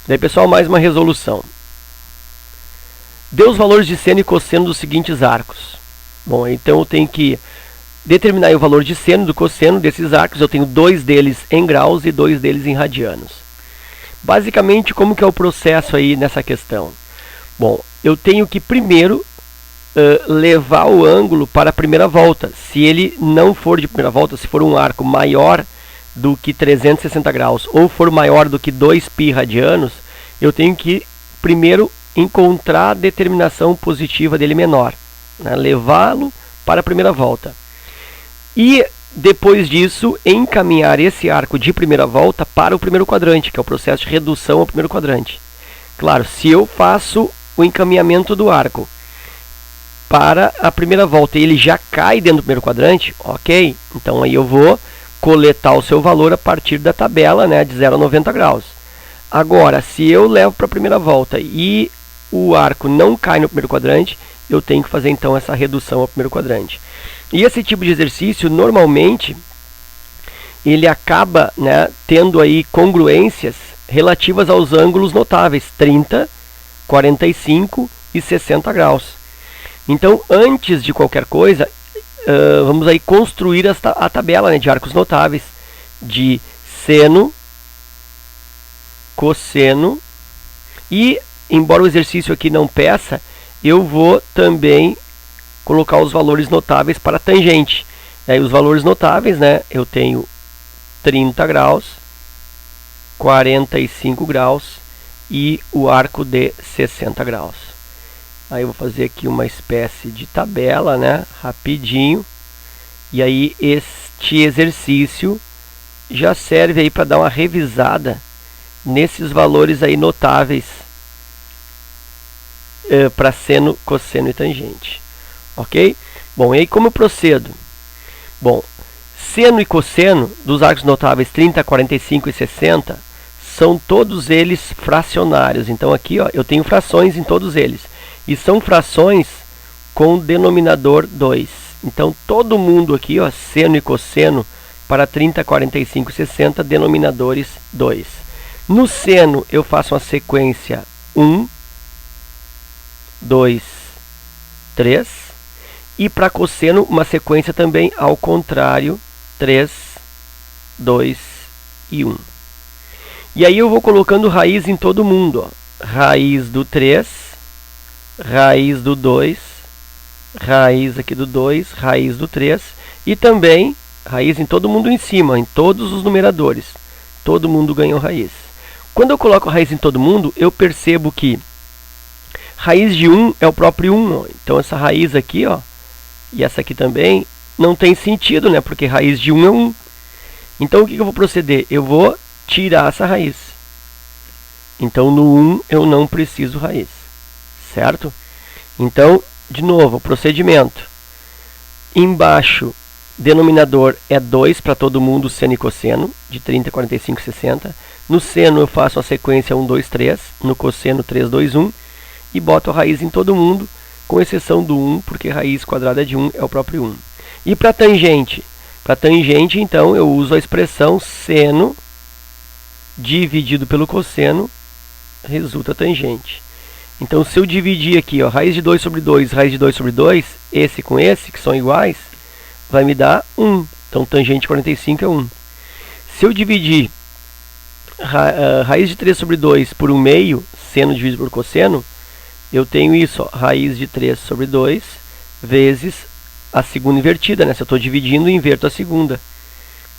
Daí, pessoal, mais uma resolução. Dê os valores de seno e cosseno dos seguintes arcos. Bom, então eu tenho que determinar o valor de seno e do cosseno desses arcos. Eu tenho 2 deles em graus e 2 deles em radianos. Basicamente, como que é o processo aí nessa questão? Bom, eu tenho que primeiro levar o ângulo para a primeira volta. Se ele não for de primeira volta, se for um arco maior do que 360 graus ou for maior do que 2π radianos, eu tenho que primeiro encontrar a determinação positiva dele menor, né? Levá-lo para a primeira volta. E depois disso, encaminhar esse arco de primeira volta para o primeiro quadrante, que é o processo de redução ao primeiro quadrante. Claro, se eu faço o encaminhamento do arco para a primeira volta e ele já cai dentro do primeiro quadrante, ok, então aí eu vou coletar o seu valor a partir da tabela, né, de 0 a 90 graus. Agora, se eu levo para a primeira volta e o arco não cai no primeiro quadrante, eu tenho que fazer então essa redução ao primeiro quadrante. E esse tipo de exercício, normalmente, ele acaba, né, tendo aí congruências relativas aos ângulos notáveis, 30, 45 e 60 graus. Então, antes de qualquer coisa, vamos aí construir a tabela, né, de arcos notáveis, de seno, cosseno e, embora o exercício aqui não peça, eu vou também colocar os valores notáveis para a tangente. E aí os valores notáveis, né, eu tenho 30 graus, 45 graus e o arco de 60 graus. Aí eu vou fazer aqui uma espécie de tabela, né, rapidinho. E aí este exercício já serve aí para dar uma revisada nesses valores aí notáveis para seno, cosseno e tangente. Ok? Bom, e aí como eu procedo? Bom, seno e cosseno dos arcos notáveis 30, 45 e 60 são todos eles fracionários. Então aqui, ó, eu tenho frações em todos eles. E são frações com denominador 2. Então todo mundo aqui, ó, seno e cosseno para 30, 45 e 60, denominadores 2. No seno eu faço uma sequência 1, 2, 3. E para cosseno, uma sequência também ao contrário, 3, 2 e 1. E aí eu vou colocando raiz em todo mundo. Ó. Raiz do 3, raiz do 2, raiz aqui do 2, raiz do 3. E também raiz em todo mundo em cima, em todos os numeradores. Todo mundo ganhou raiz. Quando eu coloco raiz em todo mundo, eu percebo que raiz de 1 é o próprio 1. Ó. Então essa raiz aqui, ó, e essa aqui também, não tem sentido, né? Porque raiz de 1 é 1. Então o que eu vou proceder? Eu vou tirar essa raiz. Então no 1 eu não preciso raiz. Certo? Então, de novo, o procedimento. Embaixo, denominador é 2 para todo mundo, seno e cosseno, de 30, 45 e 60. No seno eu faço a sequência 1, 2, 3. No cosseno 3, 2, 1. E boto a raiz em todo mundo, com exceção do 1, porque raiz quadrada de 1 é o próprio 1. E para tangente? Para tangente, então, eu uso a expressão seno dividido pelo cosseno, resulta tangente. Então, se eu dividir aqui, ó, raiz de 2 sobre 2, raiz de 2 sobre 2, esse com esse, que são iguais, vai me dar 1. Então, tangente 45 é 1. Se eu dividir raiz de 3 sobre 2 por 1 meio, seno dividido por cosseno, eu tenho isso, ó, raiz de 3 sobre 2 vezes a segunda invertida, né? Se eu estou dividindo, inverto a segunda.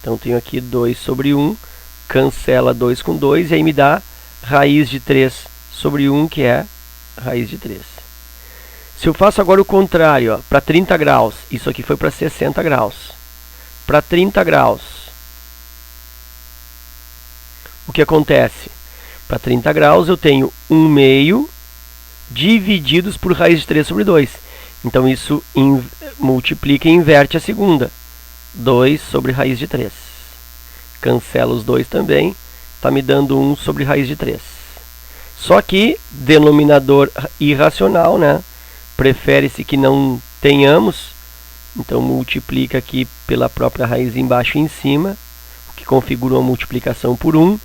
Então, tenho aqui 2 sobre 1, cancela 2 com 2, e aí me dá raiz de 3 sobre 1, que é raiz de 3. Se eu faço agora o contrário, para 30 graus, isso aqui foi para 60 graus. Para 30 graus, o que acontece? Para 30 graus eu tenho 1 meio divididos por raiz de 3 sobre 2. Então isso multiplica e inverte a segunda. 2 sobre raiz de 3. Cancela os 2 também. Está me dando 1 sobre raiz de 3. Só que denominador irracional, né? Prefere-se que não tenhamos. Então multiplica aqui pela própria raiz embaixo e em cima, o que configura uma multiplicação por 1.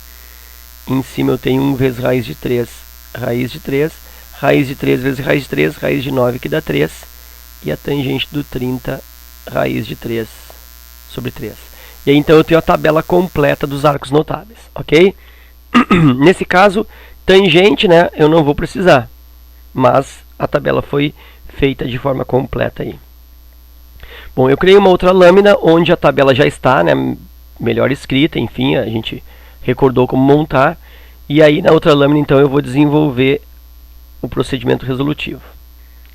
Em cima eu tenho 1 vezes raiz de 3, raiz de 3, raiz de 3 vezes raiz de 3, raiz de 9 que dá 3, e a tangente do 30, raiz de 3 sobre 3. E aí então eu tenho a tabela completa dos arcos notáveis, ok? Nesse caso, tangente, né, eu não vou precisar, mas a tabela foi feita de forma completa aí. Bom, eu criei uma outra lâmina onde a tabela já está, né, melhor escrita, enfim, a gente recordou como montar. E aí na outra lâmina, então, eu vou desenvolver o procedimento resolutivo.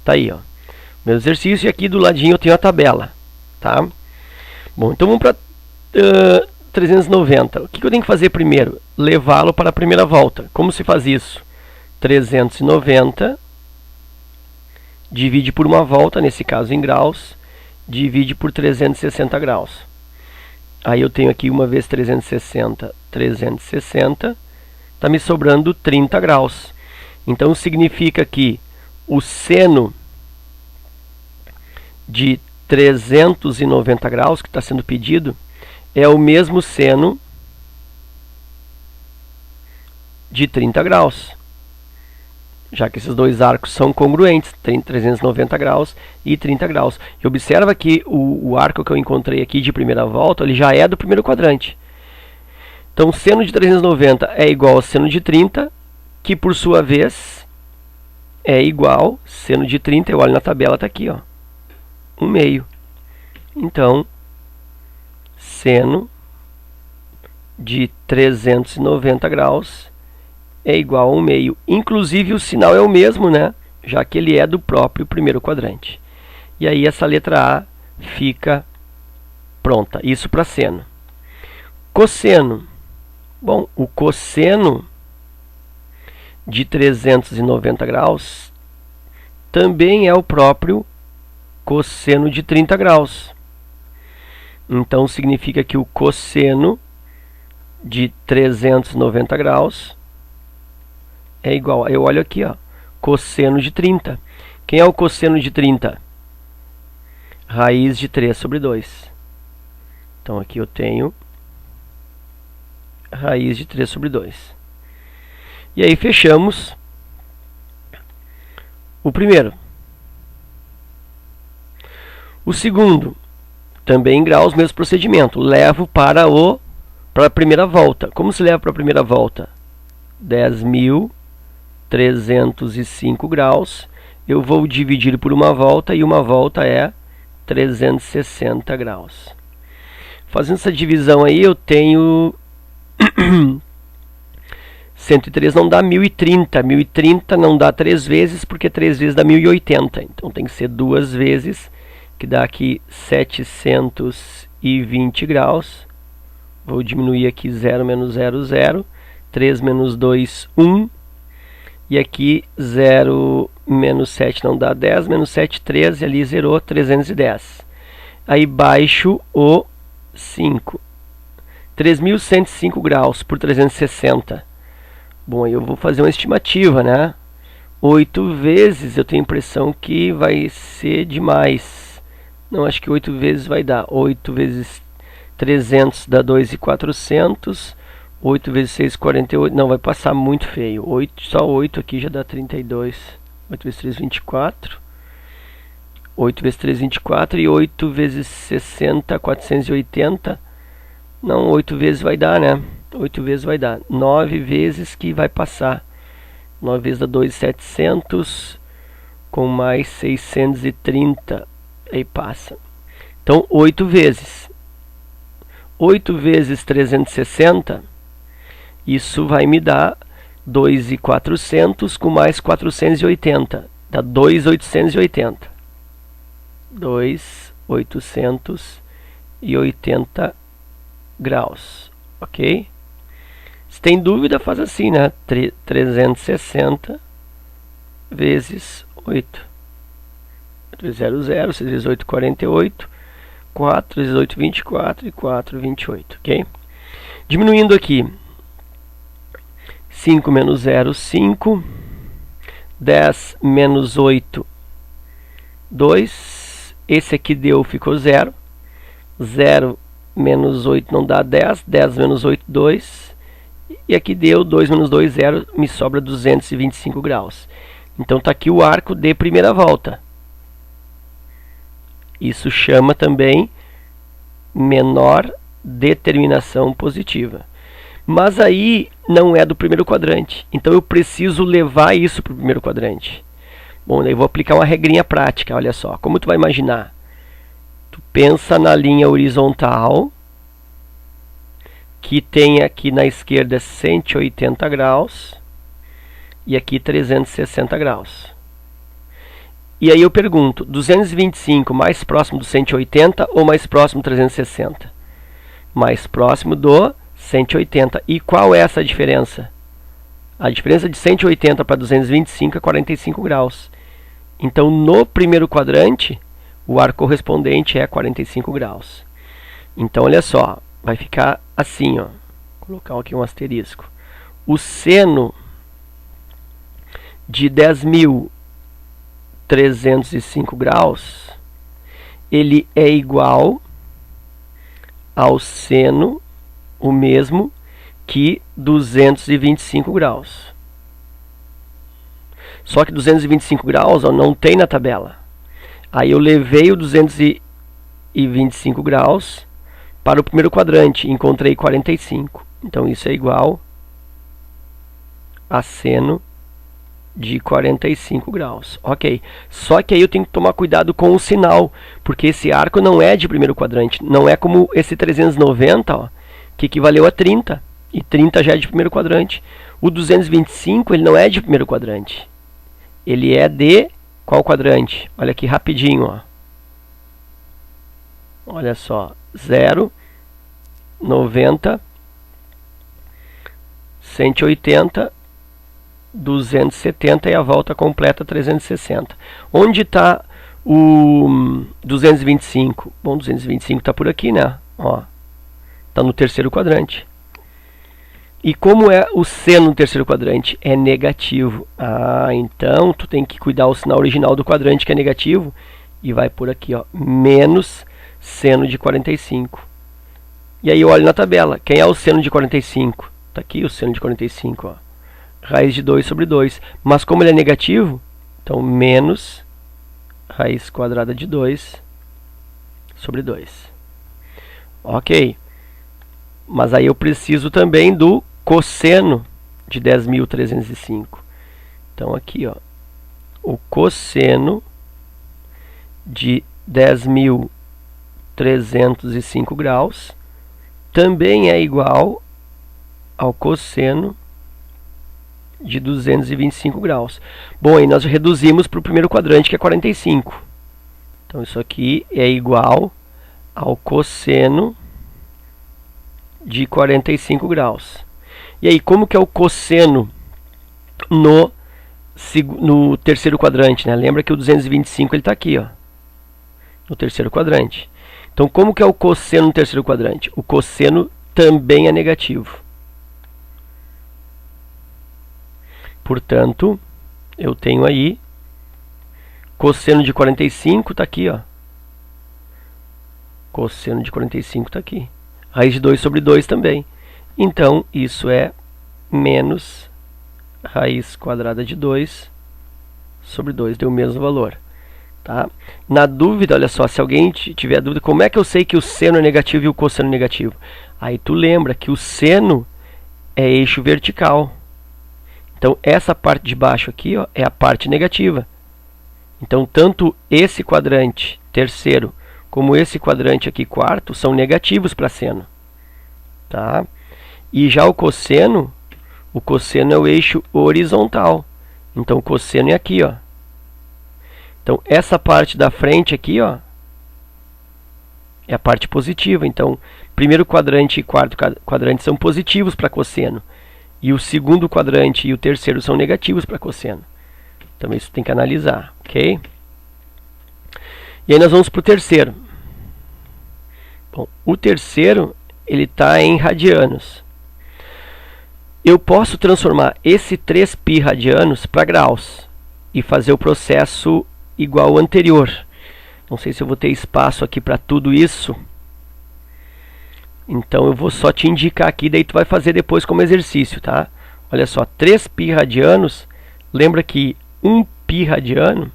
Tá aí, ó, meu exercício, e aqui do ladinho eu tenho a tabela, tá? Bom, então vamos para 390. O que eu tenho que fazer primeiro? Levá-lo para a primeira volta. Como se faz isso? 390 divide por uma volta, nesse caso em graus, divide por 360 graus. Aí eu tenho aqui 1 vezes 360, 360, está me sobrando 30 graus. Então significa que o seno de 390 graus, que está sendo pedido, é o mesmo seno de 30 graus. Já que esses dois arcos são congruentes, 390 graus e 30 graus. E observa que o arco que eu encontrei aqui de primeira volta, ele já é do primeiro quadrante. Então, o seno de 390 é igual ao seno de 30, que por sua vez é igual, seno de 30, eu olho na tabela, está aqui, ó, 1/2. Então, seno de 390 graus é igual a 1/2. Inclusive o sinal é o mesmo, né? Já que ele é do próprio primeiro quadrante. E aí essa letra A fica pronta. Isso para seno. Cosseno. Bom, o cosseno de 390 graus também é o próprio cosseno de 30 graus. Então significa que o cosseno de 390 graus é igual, eu olho aqui, ó, cosseno de 30. Quem é o cosseno de 30? Raiz de 3 sobre 2. Então aqui eu tenho raiz de 3 sobre 2. E aí fechamos o primeiro. O segundo, também em graus, mesmo procedimento. Levo para a primeira volta. Como se leva para a primeira volta? 10.305 graus. Eu vou dividir por uma volta, e uma volta é 360 graus. Fazendo essa divisão aí, eu tenho 103 não dá 1030. 1030 não dá 3 vezes, porque 3 vezes dá 1080. Então tem que ser 2 vezes, que dá aqui 720 graus. Vou diminuir aqui 0 menos 0, 0. 3 menos 2, 1. E aqui 0 menos 7 não dá 10. Menos 7, 13. Ali zerou, 310. Aí baixo o 5. 3.105 graus por 360. Bom, aí eu vou fazer uma estimativa, né? 8 vezes eu tenho a impressão que vai ser demais. Não, acho que 8 vezes vai dar. 8 vezes 300 dá 2.400. 8 vezes 6, 48. Não, vai passar muito feio. 8, só 8 aqui já dá 32. 8 vezes 3, 24. 8 vezes 3, 24. E 8 vezes 60, 480. Não, 8 vezes vai dar, né? 8 vezes vai dar. 9 vezes que vai passar. 9 vezes dá 2.700. Com mais 630. Aí passa. Então, 8 vezes. 8 vezes 360. Isso vai me dar 2.400 com mais 480. Dá 2.880. 2.880 graus. Ok? Se tem dúvida, faz assim, né? 360 vezes 8. 8 vezes 0, 0. 6 vezes 8, 48. 4 vezes 8, 24. E 4, 28. Ok? Diminuindo aqui. 5 menos 0, 5. 10 menos 8, 2. Esse aqui deu, ficou 0. 0 menos 8 não dá 10. 10 menos 8, 2. E aqui deu 2 menos 2, 0, me sobra 225 graus. Então está aqui o arco de primeira volta. Isso chama também menor determinação positiva. Mas aí não é do primeiro quadrante. Então eu preciso levar isso para o primeiro quadrante. Bom, daí eu vou aplicar uma regrinha prática, olha só. Como tu vai imaginar? Tu pensa na linha horizontal, que tem aqui na esquerda 180 graus e aqui 360 graus. E aí eu pergunto, 225 mais próximo do 180 ou mais próximo do 360? Mais próximo do 180. E qual é essa diferença? A diferença de 180 para 225 é 45 graus. Então, no primeiro quadrante, o arco correspondente é 45 graus. Então, olha só, vai ficar assim, ó. Vou colocar aqui um asterisco. O seno de 10.305 graus, ele é igual ao seno, o mesmo, que 225 graus. Só que 225 graus, ó, não tem na tabela. Aí eu levei o 225 graus para o primeiro quadrante, encontrei 45. Então isso é igual a seno de 45 graus. Ok. Só que aí eu tenho que tomar cuidado com o sinal, porque esse arco não é de primeiro quadrante. Não é como esse 390, ó, que equivaleu a 30. E 30 já é de primeiro quadrante. O 225, ele não é de primeiro quadrante. Ele é de qual quadrante? Olha aqui rapidinho, ó. Olha só. 0, 90, 180, 270 e a volta completa 360. Onde está o 225? Bom, 225 está por aqui, né? Ó, está no terceiro quadrante. E como é o seno no terceiro quadrante? É negativo. Ah, então tu tem que cuidar o sinal original do quadrante, que é negativo, e vai por aqui, ó, menos seno de 45. E aí eu olho na tabela. Quem é o seno de 45? Está aqui o seno de 45, ó. Raiz de 2 sobre 2. Mas como ele é negativo, então menos raiz quadrada de 2 sobre 2. Ok. Mas aí eu preciso também do cosseno de 10.305. Então aqui, ó, o cosseno de 10.305 graus também é igual ao cosseno de 225 graus. Bom, aí nós reduzimos para o primeiro quadrante, que é 45. Então isso aqui é igual ao cosseno de 45 graus. E aí, como que é o cosseno no terceiro quadrante, né? Lembra que o 225 ele está aqui, ó, no terceiro quadrante. Então, como que é o cosseno no terceiro quadrante? O cosseno também é negativo. Portanto, eu tenho aí cosseno de 45 está aqui, ó. Cosseno de 45 está aqui. Raiz de 2 sobre 2 também. Então, isso é menos raiz quadrada de 2 sobre 2. Deu o mesmo valor. Tá? Na dúvida, olha só, se alguém tiver dúvida, como é que eu sei que o seno é negativo e o cosseno é negativo? Aí tu lembra que o seno é eixo vertical. Então, essa parte de baixo aqui, ó, é a parte negativa. Então, tanto esse quadrante terceiro como esse quadrante aqui quarto são negativos para seno. Tá? E já o cosseno é o eixo horizontal. Então, o cosseno é aqui, ó. Então, essa parte da frente aqui, ó, é a parte positiva. Então, primeiro quadrante e quarto quadrante são positivos para cosseno. E o segundo quadrante e o terceiro são negativos para cosseno. Então, isso tem que analisar, ok? E aí nós vamos para o terceiro. Bom, o terceiro, ele está em radianos. Eu posso transformar esse 3π radianos para graus e fazer o processo igual ao anterior. Não sei se eu vou ter espaço aqui para tudo isso. Então eu vou só te indicar aqui, daí tu vai fazer depois como exercício, tá? Olha só, 3π radianos, lembra que 1π radiano,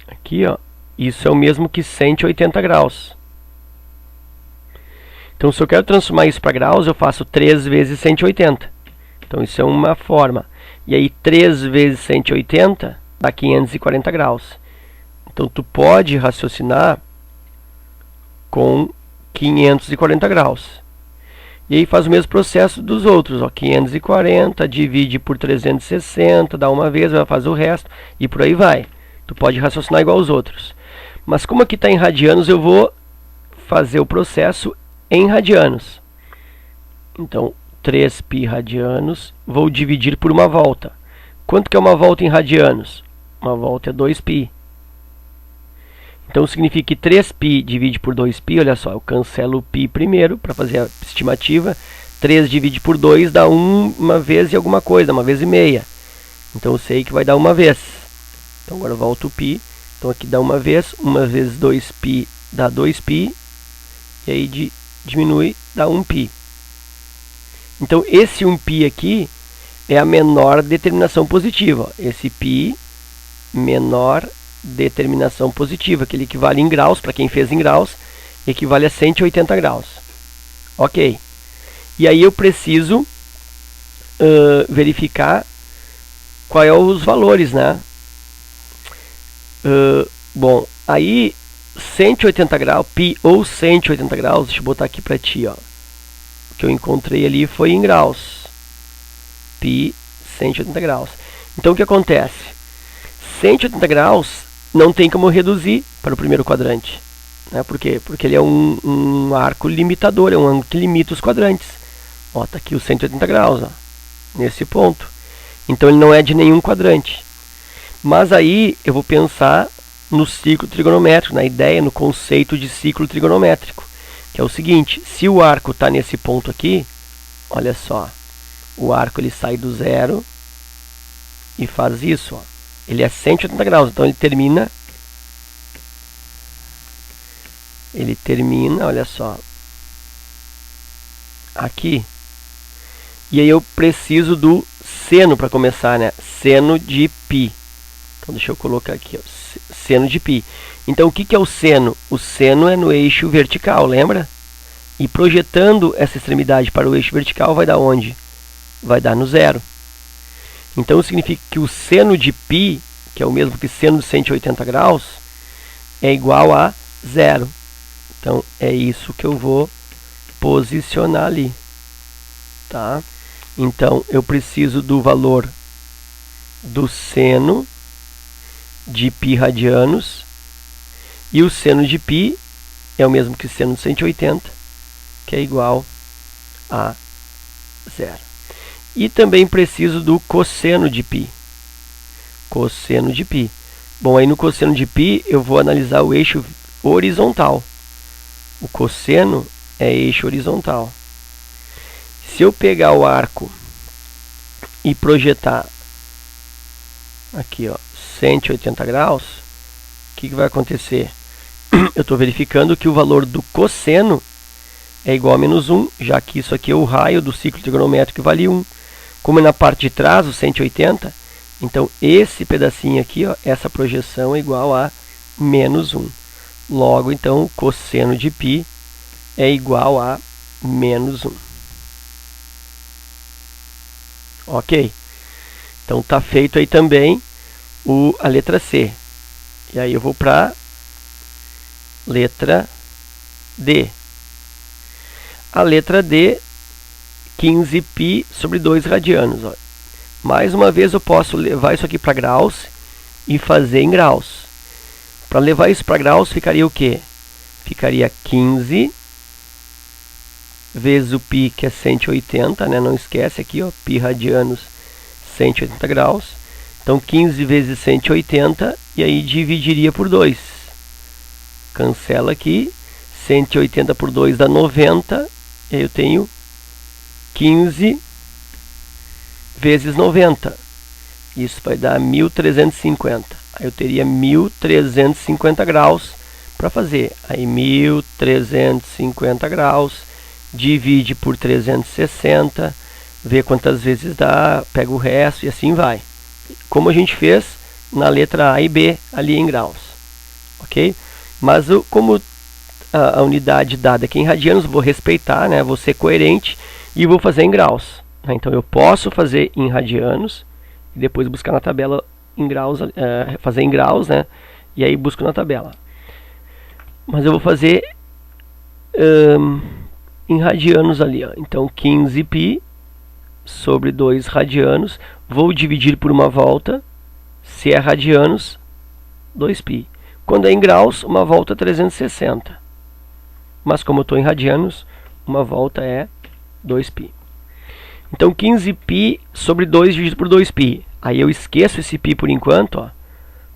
aqui ó, isso é o mesmo que 180 graus. Então se eu quero transformar isso para graus, eu faço 3 vezes 180. Então isso é uma forma. E aí 3 vezes 180 dá 540 graus. Então tu pode raciocinar com 540 graus. E aí faz o mesmo processo dos outros, ó, 540, divide por 360, dá uma vez, vai fazer o resto, e por aí vai. Tu pode raciocinar igual aos outros. Mas como aqui está em radianos, eu vou fazer o processo em radianos. Então, 3π radianos, vou dividir por uma volta. Quanto que é uma volta em radianos? Uma volta é 2π. Então significa que 3π divide por 2π, olha só, eu cancelo o π primeiro para fazer a estimativa. 3 divide por 2 dá uma vez e alguma coisa, uma vez e meia. Então eu sei que vai dar uma vez. Então agora eu volto o π. Então aqui dá uma vezes 2π dá 2π. E aí diminui, dá 1π. Então esse 1π aqui é a menor determinação positiva. Ó. Esse π menor determinação positiva, que ele equivale em graus, para quem fez em graus, equivale a 180 graus. Ok. E aí eu preciso verificar quais são os valores, né? Bom, aí 180 graus, π ou 180 graus, deixa eu botar aqui para ti, ó. O que eu encontrei ali foi em graus. π 180 graus. Então o que acontece? 180 graus não tem como reduzir para o primeiro quadrante. Né? Por quê? Porque ele é um arco limitador, é um ângulo que limita os quadrantes. Ó, tá aqui os 180 graus, ó, nesse ponto. Então ele não é de nenhum quadrante. Mas aí eu vou pensar no ciclo trigonométrico, na ideia, no conceito de ciclo trigonométrico. Que é o seguinte, se o arco está nesse ponto aqui, olha só, o arco ele sai do zero e faz isso, ó. Ele é 180 graus, então ele termina, olha só, aqui. E aí eu preciso do seno para começar, né? Seno de π. Então deixa eu colocar aqui, ó, seno de π. Então o que é o seno? O seno é no eixo vertical, lembra? E projetando essa extremidade para o eixo vertical vai dar onde? Vai dar no zero. Então significa que o seno de π, que é o mesmo que seno de 180 graus, é igual a zero. Então é isso que eu vou posicionar ali. Tá? Então eu preciso do valor do seno de π radianos. E o seno de π é o mesmo que seno de 180, que é igual a zero. E também preciso do cosseno de π. Cosseno de π. Bom, aí no cosseno de π eu vou analisar o eixo horizontal. O cosseno é eixo horizontal. Se eu pegar o arco e projetar aqui, ó, 180 graus, o que vai acontecer? Eu estou verificando que o valor do cosseno é igual a menos 1, já que isso aqui é o raio do ciclo trigonométrico que vale 1. Como é na parte de trás, o 180, então esse pedacinho aqui, ó, essa projeção é igual a menos 1. Logo, então, o cosseno de π é igual a menos 1. Ok? Então, está feito aí também a letra C. E aí eu vou para letra D. A letra D, 15π sobre 2 radianos. Ó. Mais uma vez eu posso levar isso aqui para graus e fazer em graus. Para levar isso para graus ficaria o quê? Ficaria 15 vezes o π, que é 180, né? Não esquece aqui, ó, π radianos, 180 graus. Então 15 vezes 180 e aí dividiria por 2. Cancela aqui, 180 por 2 dá 90, e aí eu tenho 15 vezes 90. Isso vai dar 1350. Aí eu teria 1350 graus para fazer. Aí 1350 graus, divide por 360, vê quantas vezes dá, pega o resto e assim vai. Como a gente fez na letra A e B ali em graus. Ok? Mas como a unidade dada aqui em radianos, vou respeitar, né? Vou ser coerente e vou fazer em graus. Então eu posso fazer em radianos e depois buscar na tabela em graus, fazer em graus, né? E aí busco na tabela. Mas eu vou fazer em radianos ali, ó. Então 15π sobre 2 radianos, vou dividir por uma volta, se é radianos, 2π. Quando é em graus, uma volta é 360. Mas como eu estou em radianos, uma volta é 2π. Então 15π sobre 2 dividido por 2π. Aí eu esqueço esse π por enquanto,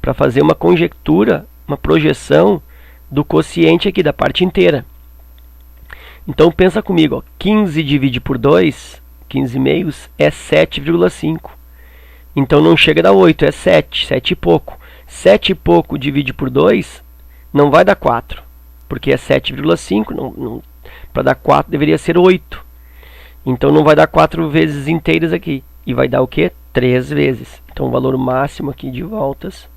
para fazer uma conjectura, uma projeção do quociente aqui, da parte inteira. Então pensa comigo, ó, 15 divide por 2, 15 meios, é 7,5. Então não chega a dar 8, é 7, 7 e pouco. 7 e pouco divide por 2, não vai dar 4, porque é 7,5, para dar 4 deveria ser 8. Então não vai dar 4 vezes inteiras aqui, e vai dar o quê? 3 vezes. Então o valor máximo aqui de voltas,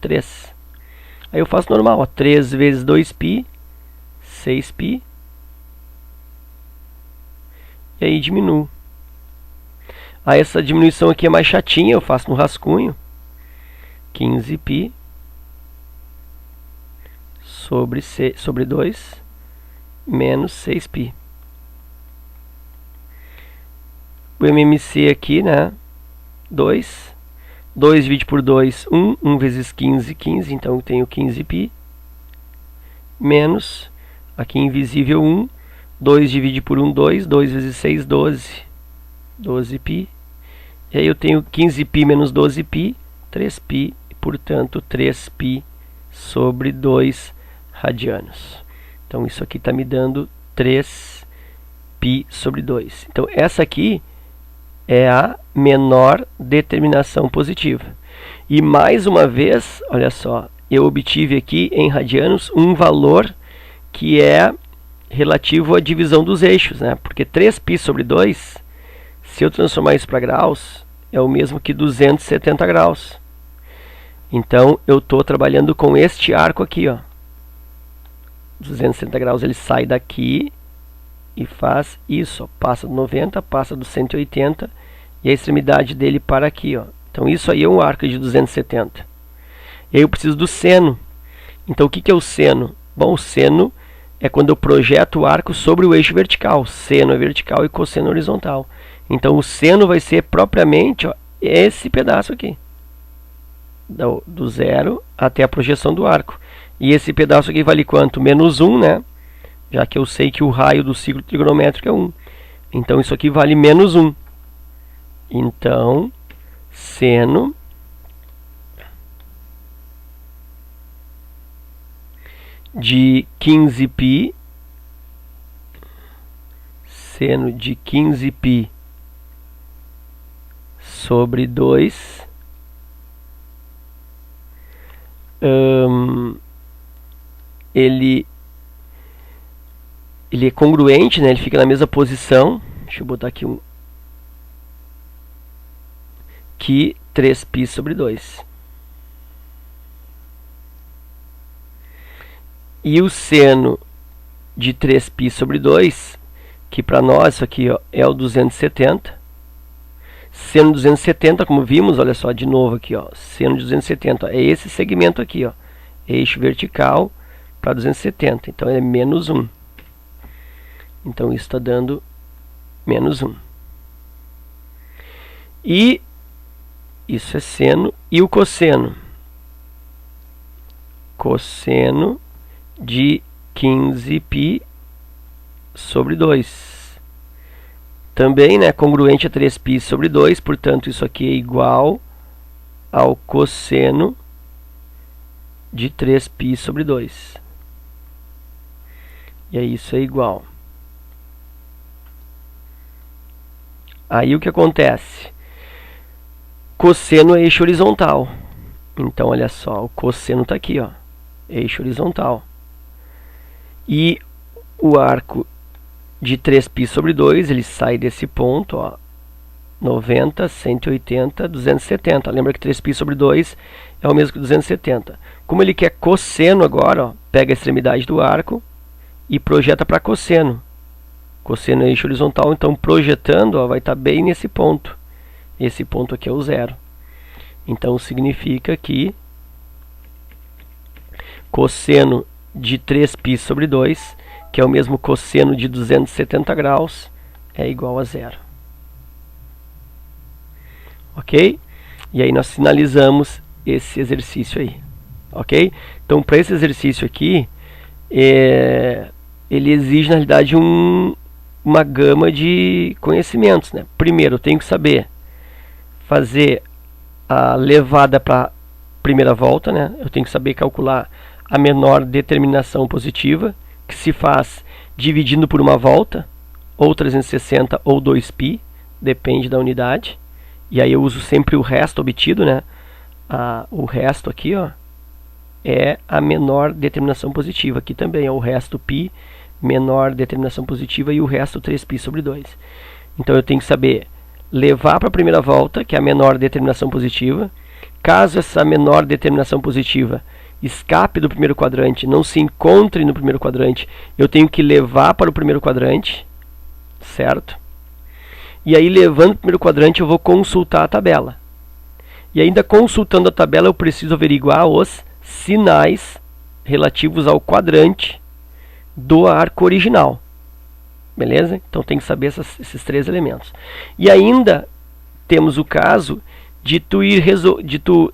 3. Aí eu faço normal, ó, 3 vezes 2π, 6π, e aí diminuo. Aí essa diminuição aqui é mais chatinha, eu faço no rascunho. 15π sobre 2 menos 6π. O MMC aqui, né? 2. 2 divide por 2, 1. 1 vezes 15, 15. Então eu tenho 15π. Menos, aqui invisível 1. 2 divide por 1, 2. 2 vezes 6, 12. 12π. E aí eu tenho 15π menos 12π, 3π. E, portanto, 3π sobre 2 radianos. Então isso aqui está me dando 3π sobre 2. Então essa aqui é a menor determinação positiva. E mais uma vez, olha só, eu obtive aqui em radianos um valor que é relativo à divisão dos eixos, né? Porque 3π sobre 2, se eu transformar isso para graus, é o mesmo que 270 graus. Então eu estou trabalhando com este arco aqui, ó. 270 graus, ele sai daqui e faz isso, ó, passa do 90, passa do 180 e a extremidade dele para aqui, ó. Então isso aí é um arco de 270. E aí eu preciso do seno. Então o que é o seno? Bom, o seno é quando eu projeto o arco sobre o eixo vertical. Seno é vertical e cosseno é horizontal. Então o seno vai ser propriamente, ó, esse pedaço aqui, do zero até a projeção do arco. E esse pedaço aqui vale quanto? Menos 1, né? Já que eu sei que o raio do ciclo trigonométrico é 1. Então isso aqui vale menos 1. Então, seno de 15π, seno de 15π sobre 2, ele é congruente, né? Ele fica na mesma posição. Deixa eu botar aqui que 3π sobre 2. E o seno de 3π sobre 2, que para nós isso aqui, ó, é o 270. Seno 270, como vimos, olha só, de novo aqui, ó, seno de 270, ó, é esse segmento aqui, ó, eixo vertical para 270, então é menos 1. Então isso está dando menos 1. E isso é seno. E o cosseno? Cosseno de 15π sobre 2. Também, né, congruente a 3π sobre 2, portanto isso aqui é igual ao cosseno de 3π sobre 2. E aí isso é igual. Aí o que acontece? Cosseno é eixo horizontal. Então olha só, o cosseno está aqui, ó, eixo horizontal. E o arco de 3π sobre 2, ele sai desse ponto, ó, 90, 180, 270. Lembra que 3π sobre 2 é o mesmo que 270. Como ele quer cosseno agora, ó, pega a extremidade do arco e projeta para cosseno. Cosseno é eixo horizontal, então projetando, ó, vai estar bem nesse ponto. Esse ponto aqui é o zero. Então significa que cosseno de 3π sobre 2, que é o mesmo cosseno de 270 graus, é igual a zero. Ok? E aí nós finalizamos esse exercício aí. Ok? Então, para esse exercício aqui, ele exige, na realidade, uma gama de conhecimentos, né? Primeiro, eu tenho que saber fazer a levada para a primeira volta, né? Eu tenho que saber calcular a menor determinação positiva, que se faz dividindo por uma volta, ou 360 ou 2π, depende da unidade. E aí eu uso sempre o resto obtido, né? O resto aqui, ó, é a menor determinação positiva. Aqui também é o resto π, menor determinação positiva, e o resto 3π sobre 2. Então eu tenho que saber levar para a primeira volta, que é a menor determinação positiva. Caso essa menor determinação positiva escape do primeiro quadrante, não se encontre no primeiro quadrante, eu tenho que levar para o primeiro quadrante, certo? E aí, levando para o primeiro quadrante, eu vou consultar a tabela. E ainda consultando a tabela, eu preciso averiguar os sinais relativos ao quadrante do arco original. Beleza? Então tem que saber esses três elementos. E ainda temos o caso de tu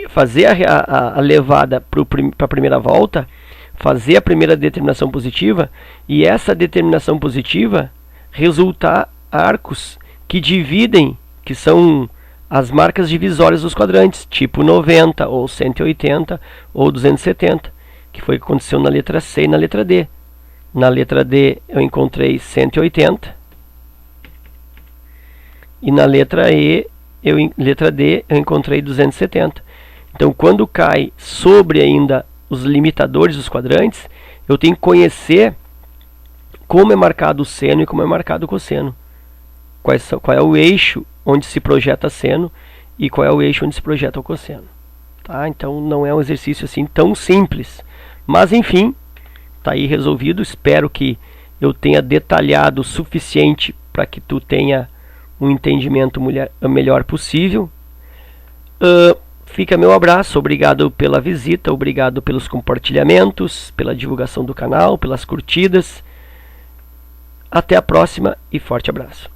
fazer a levada para a primeira volta, fazer a primeira determinação positiva, e essa determinação positiva resultar arcos que dividem, que são as marcas divisórias dos quadrantes, tipo 90, ou 180, ou 270, que foi o que aconteceu na letra C e na letra D. Na letra D eu encontrei 180, e na letra D eu encontrei 270. Então, quando cai sobre ainda os limitadores dos quadrantes, eu tenho que conhecer como é marcado o seno e como é marcado o cosseno. Qual é o eixo onde se projeta seno e qual é o eixo onde se projeta o cosseno. Tá? Então, não é um exercício assim tão simples. Mas, enfim, está aí resolvido. Espero que eu tenha detalhado o suficiente para que tu tenha um entendimento melhor possível. Fica meu abraço, obrigado pela visita, obrigado pelos compartilhamentos, pela divulgação do canal, pelas curtidas. Até a próxima e forte abraço.